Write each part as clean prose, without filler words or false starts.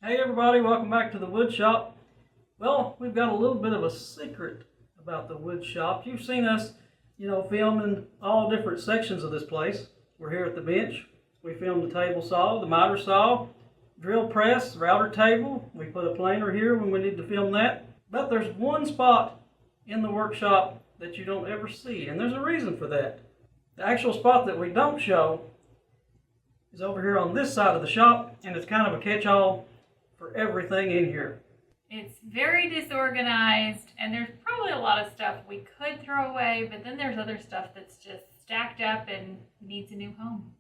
Hey everybody, welcome back to the wood shop. Well, we've got a little bit of a secret about the wood shop. You've seen us, filming all different sections of this place. We're here at the bench. We filmed the table saw, the miter saw, drill press, router table. We put a planer here when we need to film that. But there's one spot in the workshop that you don't ever see, and there's a reason for that. The actual spot that we don't show is over here on this side of the shop, and it's kind of a catch-all for everything in here. It's very disorganized, and there's probably a lot of stuff we could throw away, but then there's other stuff that's just stacked up and needs a new home.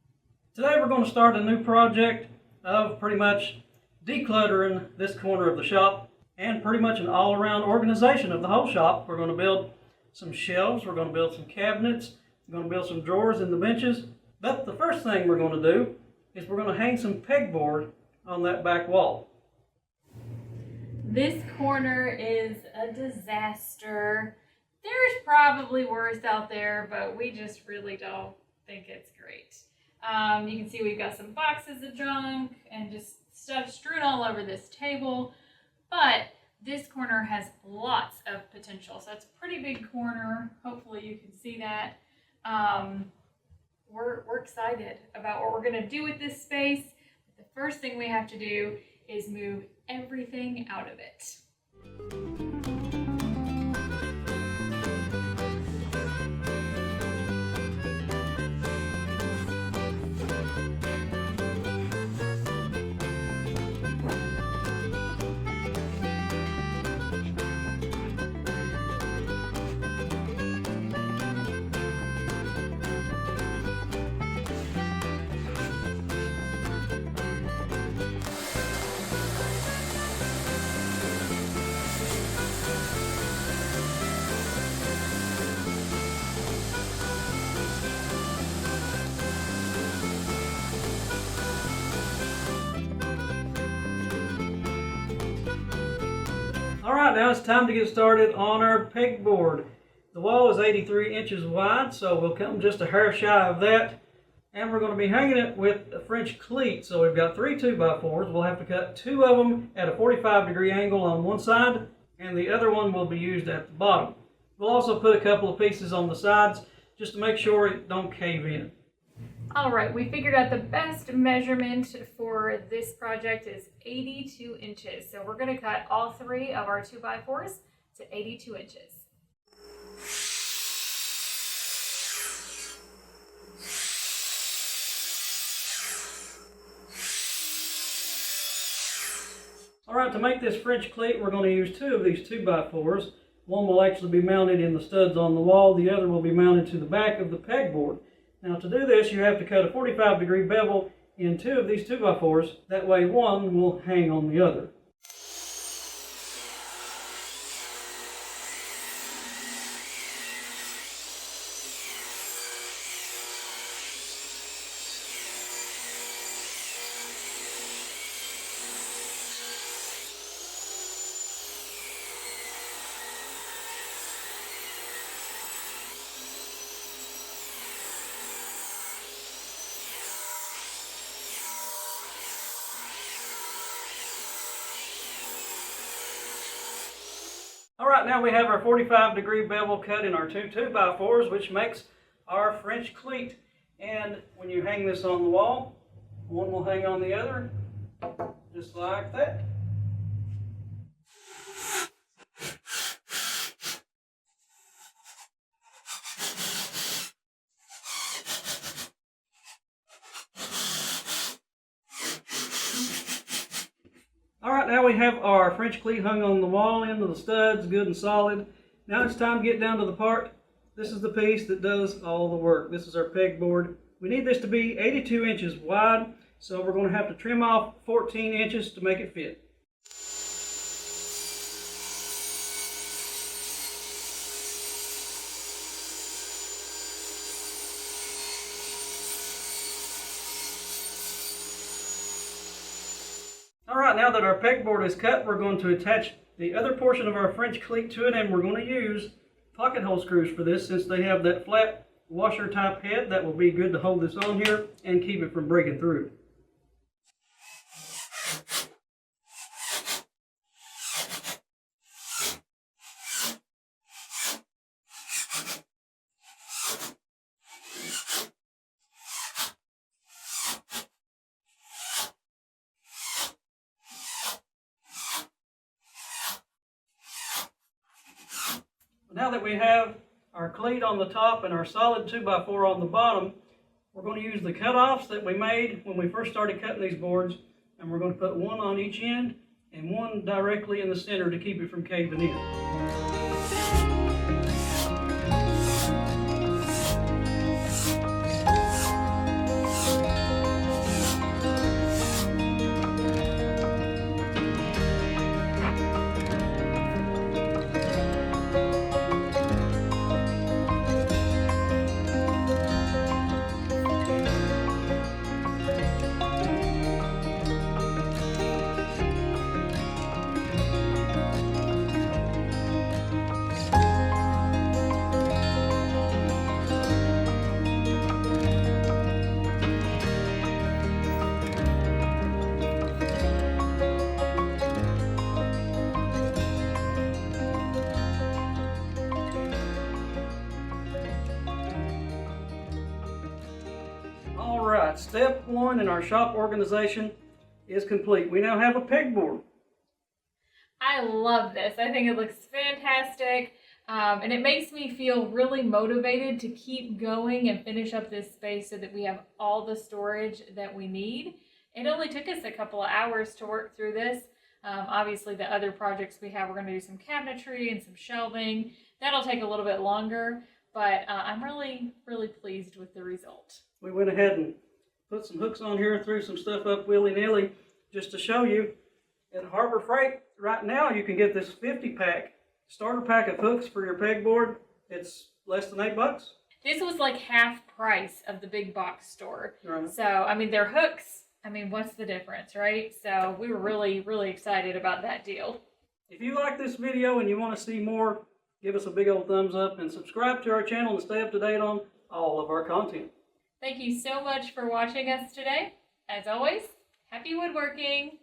Today we're going to start a new project of pretty much decluttering this corner of the shop and pretty much an all-around organization of the whole shop. We're going to build some shelves, we're going to build some cabinets, we're going to build some drawers in the benches. But the first thing we're going to do is we're going to hang some pegboard on that back wall. This corner is a disaster. There's probably worse out there, but we just really don't think it's great. You can see we've got some boxes of junk and just stuff strewn all over this table, but this corner has lots of potential. So it's a pretty big corner. Hopefully you can see that. We're excited about what we're going to do with this space. The first thing we have to do is move everything out of it. Alright, now it's time to get started on our pegboard. The wall is 83 inches wide, so we'll come just a hair shy of that. And we're going to be hanging it with a French cleat. So we've got 3 2x4s. We'll have to cut 2 of them at a 45-degree angle on one side, and the other one will be used at the bottom. We'll also put a couple of pieces on the sides just to make sure it don't cave in. All right, we figured out the best measurement for this project is 82 inches. So we're going to cut all 3 of our 2x4s to 82 inches. All right, to make this French cleat, we're going to use 2 of these 2x4s. One will actually be mounted in the studs on the wall. The other will be mounted to the back of the pegboard. Now to do this, you have to cut a 45-degree bevel in 2 of these 2x4s. That way one will hang on the other. Alright, now we have our 45-degree bevel cut in our 2 2x4s, which makes our French cleat. And when you hang this on the wall, one will hang on the other, just like that. Alright, now we have our French cleat hung on the wall into the studs, good and solid. Now it's time to get down to the part. This is the piece that does all the work. This is our pegboard. We need this to be 82 inches wide, so we're going to have to trim off 14 inches to make it fit. Alright, now that our pegboard is cut, we're going to attach the other portion of our French cleat to it, and we're going to use pocket hole screws for this since they have that flat washer type head. That will be good to hold this on here and keep it from breaking through. Now that we have our cleat on the top and our solid 2x4 on the bottom, we're going to use the cutoffs that we made when we first started cutting these boards, and we're going to put one on each end and one directly in the center to keep it from caving in. Alright, step one in our shop organization is complete. We now have a pegboard. I love this. I think it looks fantastic, and it makes me feel really motivated to keep going and finish up this space so that we have all the storage that we need. It only took us a couple of hours to work through this. Obviously, the other projects we have, we're going to do some cabinetry and some shelving. That'll take a little bit longer, but I'm really, really pleased with the result. We went ahead and put some hooks on here, threw some stuff up willy-nilly just to show you. At Harbor Freight, right now you can get this 50-pack starter pack of hooks for your pegboard. It's less than $8. This was like half price of the big box store. Right. So, I mean, they're hooks. I mean, what's the difference, right? So we were really, really excited about that deal. If you like this video and you want to see more, give us a big old thumbs up and subscribe to our channel to stay up to date on all of our content. Thank you so much for watching us today. As always, happy woodworking!